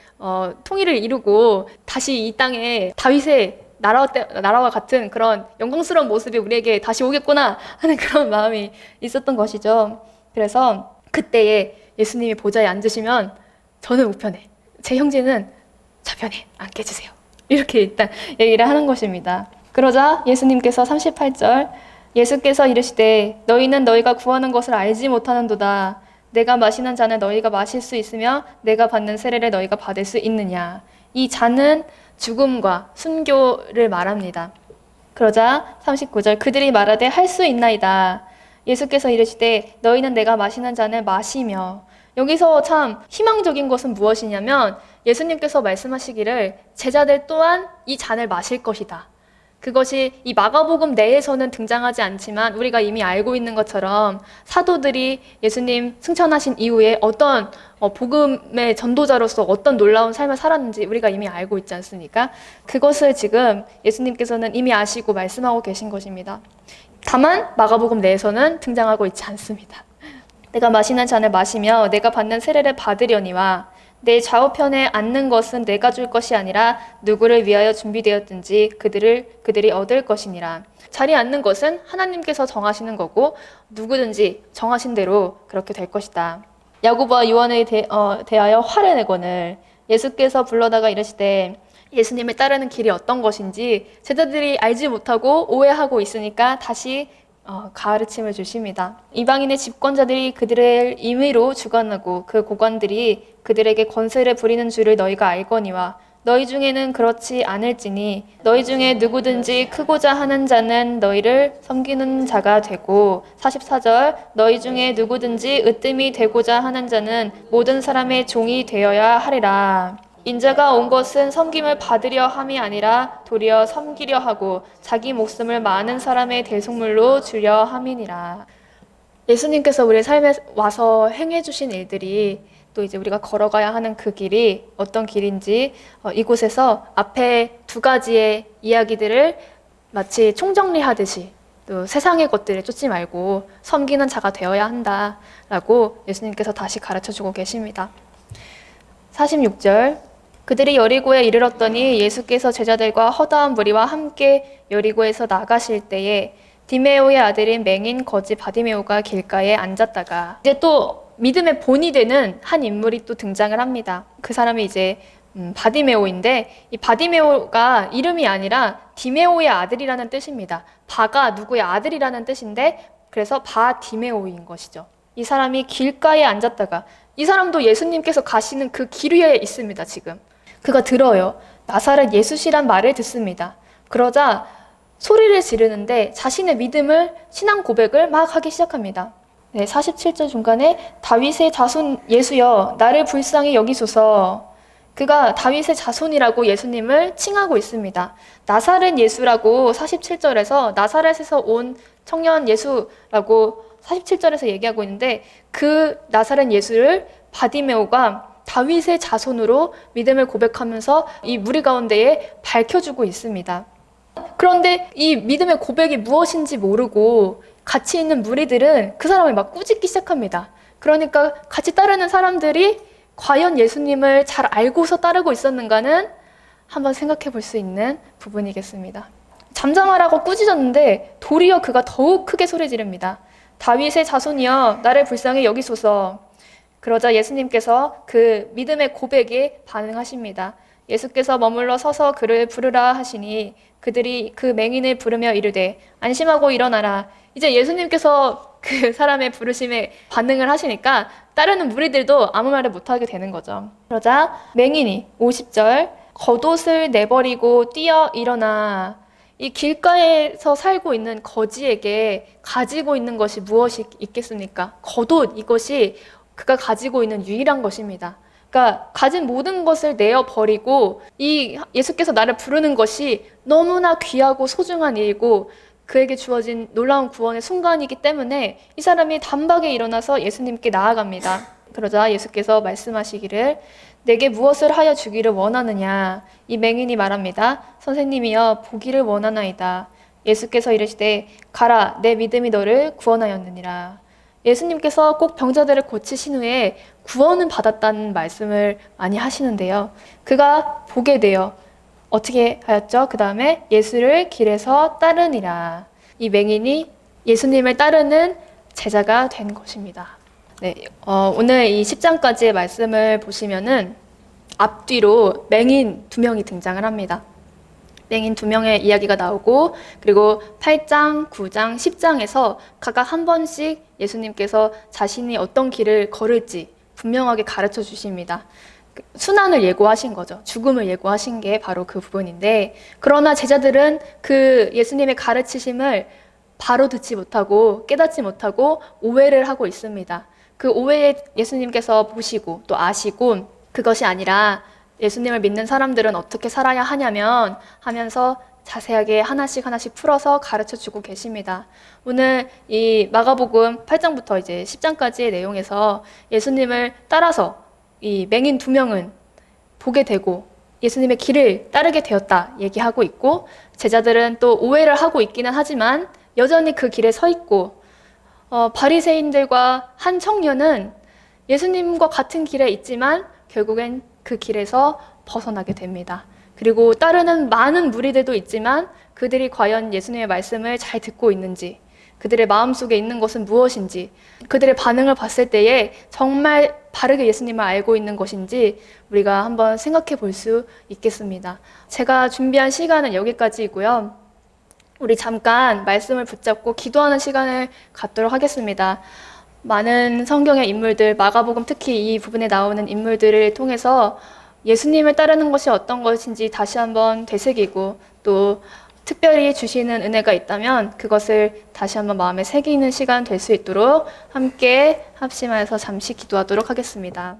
통일을 이루고 다시 이 땅에 다윗의 나라와 같은 그런 영광스러운 모습이 우리에게 다시 오겠구나 하는 그런 마음이 있었던 것이죠. 그래서 그때에 예수님이 보좌에 앉으시면 저는 우편에, 제 형제는 좌편에 앉게 해주세요. 이렇게 일단 얘기를 하는 것입니다. 그러자 예수님께서 38절 예수께서 이르시되 너희는 너희가 구하는 것을 알지 못하는도다. 내가 마시는 잔을 너희가 마실 수 있으며 내가 받는 세례를 너희가 받을 수 있느냐. 이 잔은 죽음과 순교를 말합니다. 그러자 39절 그들이 말하되 할 수 있나이다. 예수께서 이르시되 너희는 내가 마시는 잔을 마시며 여기서 참 희망적인 것은 무엇이냐면 예수님께서 말씀하시기를 제자들 또한 이 잔을 마실 것이다. 그것이 이 마가복음 내에서는 등장하지 않지만 우리가 이미 알고 있는 것처럼 사도들이 예수님 승천하신 이후에 어떤 복음의 전도자로서 어떤 놀라운 삶을 살았는지 우리가 이미 알고 있지 않습니까? 그것을 지금 예수님께서는 이미 아시고 말씀하고 계신 것입니다. 다만 마가복음 내에서는 등장하고 있지 않습니다. 내가 마시는 잔을 마시며 내가 받는 세례를 받으려니와 내 좌우편에 앉는 것은 내가 줄 것이 아니라 누구를 위하여 준비되었든지 그들이 얻을 것이니라. 자리에 앉는 것은 하나님께서 정하시는 거고 누구든지 정하신 대로 그렇게 될 것이다. 야고보와 요한에 대하여 화를 내거늘 예수께서 불러다가 이르시되 예수님을 따르는 길이 어떤 것인지 제자들이 알지 못하고 오해하고 있으니까 다시 가르침을 주십니다. 이방인의 집권자들이 그들을 임의로 주관하고 그 고관들이 그들에게 권세를 부리는 줄을 너희가 알거니와 너희 중에는 그렇지 않을지니 너희 중에 누구든지 크고자 하는 자는 너희를 섬기는 자가 되고 44절 너희 중에 누구든지 으뜸이 되고자 하는 자는 모든 사람의 종이 되어야 하리라. 인자가 온 것은 섬김을 받으려 함이 아니라 도리어 섬기려 하고 자기 목숨을 많은 사람의 대속물로 주려 함이니라. 예수님께서 우리의 삶에 와서 행해 주신 일들이 또 이제 우리가 걸어가야 하는 그 길이 어떤 길인지 이곳에서 앞에 두 가지의 이야기들을 마치 총정리하듯이 또 세상의 것들을 쫓지 말고 섬기는 자가 되어야 한다라고 예수님께서 다시 가르쳐주고 계십니다. 46절 그들이 여리고에 이르렀더니 예수께서 제자들과 허다한 무리와 함께 여리고에서 나가실 때에 디메오의 아들인 맹인 거지 바디메오가 길가에 앉았다가 이제 또 믿음의 본이 되는 한 인물이 또 등장을 합니다. 그 사람이 이제 바디메오인데 이 바디메오가 이름이 아니라 디메오의 아들이라는 뜻입니다. 바가 누구의 아들이라는 뜻인데 그래서 바디메오인 것이죠. 이 사람이 길가에 앉았다가 이 사람도 예수님께서 가시는 그 길 위에 있습니다. 지금 그가 들어요. 나사렛 예수시란 말을 듣습니다. 그러자 소리를 지르는데 자신의 믿음을 신앙 고백을 막 하기 시작합니다. 47절 중간에 다윗의 자손 예수여 나를 불쌍히 여기소서. 그가 다윗의 자손이라고 예수님을 칭하고 있습니다. 나사렛 예수라고 47절에서 나사렛에서 온 청년 예수라고 47절에서 얘기하고 있는데 그 나사렛 예수를 바디메오가 다윗의 자손으로 믿음을 고백하면서 이 무리 가운데에 밝혀주고 있습니다. 그런데 이 믿음의 고백이 무엇인지 모르고 같이 있는 무리들은 그 사람을 막 꾸짖기 시작합니다. 그러니까 같이 따르는 사람들이 과연 예수님을 잘 알고서 따르고 있었는가는 한번 생각해 볼 수 있는 부분이겠습니다. 잠잠하라고 꾸짖었는데 도리어 그가 더욱 크게 소리 지릅니다. 다윗의 자손이여 나를 불쌍히 여기소서. 그러자 예수님께서 그 믿음의 고백에 반응하십니다. 예수께서 머물러 서서 그를 부르라 하시니 그들이 그 맹인을 부르며 이르되 안심하고 일어나라. 이제 예수님께서 그 사람의 부르심에 반응을 하시니까 따르는 무리들도 아무 말을 못하게 되는 거죠. 그러자 맹인이 50절 겉옷을 내버리고 뛰어 일어나. 이 길가에서 살고 있는 거지에게 가지고 있는 것이 무엇이 있겠습니까? 겉옷, 이것이 그가 가지고 있는 유일한 것입니다. 그러니까 가진 모든 것을 내어버리고 이 예수께서 나를 부르는 것이 너무나 귀하고 소중한 일이고 그에게 주어진 놀라운 구원의 순간이기 때문에 이 사람이 단박에 일어나서 예수님께 나아갑니다. 그러자 예수께서 말씀하시기를 내게 무엇을 하여 주기를 원하느냐. 이 맹인이 말합니다. 선생님이여 보기를 원하나이다. 예수께서 이르시되 가라 내 믿음이 너를 구원하였느니라. 예수님께서 꼭 병자들을 고치신 후에 구원은 받았다는 말씀을 많이 하시는데요. 그가 보게 되어 어떻게 하였죠? 그 다음에 예수를 길에서 따르니라. 이 맹인이 예수님을 따르는 제자가 된 것입니다. 네, 오늘 이 10장까지의 말씀을 보시면은 앞뒤로 맹인 2명이 등장을 합니다. 맹인 2명의 이야기가 나오고 그리고 8장, 9장, 10장에서 각각 한 번씩 예수님께서 자신이 어떤 길을 걸을지 분명하게 가르쳐 주십니다. 순환을 예고하신 거죠. 죽음을 예고하신 게 바로 그 부분인데 그러나 제자들은 그 예수님의 가르치심을 바로 듣지 못하고 깨닫지 못하고 오해를 하고 있습니다. 그 오해에 예수님께서 보시고 또 아시고 그것이 아니라 예수님을 믿는 사람들은 어떻게 살아야 하냐면 하면서 자세하게 하나씩 풀어서 가르쳐 주고 계십니다. 오늘 이 마가복음 8장부터 이제 10장까지의 내용에서 예수님을 따라서 이 맹인 2명은 보게 되고 예수님의 길을 따르게 되었다 얘기하고 있고, 제자들은 또 오해를 하고 있기는 하지만 여전히 그 길에 서 있고, 바리새인들과 한 청년은 예수님과 같은 길에 있지만 결국엔 그 길에서 벗어나게 됩니다. 그리고 따르는 많은 무리들도 있지만 그들이 과연 예수님의 말씀을 잘 듣고 있는지, 그들의 마음속에 있는 것은 무엇인지, 그들의 반응을 봤을 때에 정말 바르게 예수님을 알고 있는 것인지 우리가 한번 생각해 볼 수 있겠습니다. 제가 준비한 시간은 여기까지이고요. 우리 잠깐 말씀을 붙잡고 기도하는 시간을 갖도록 하겠습니다. 많은 성경의 인물들, 마가복음 특히 이 부분에 나오는 인물들을 통해서 예수님을 따르는 것이 어떤 것인지 다시 한번 되새기고, 또 특별히 주시는 은혜가 있다면 그것을 다시 한번 마음에 새기는 시간 될 수 있도록 함께 합심하여서 잠시 기도하도록 하겠습니다.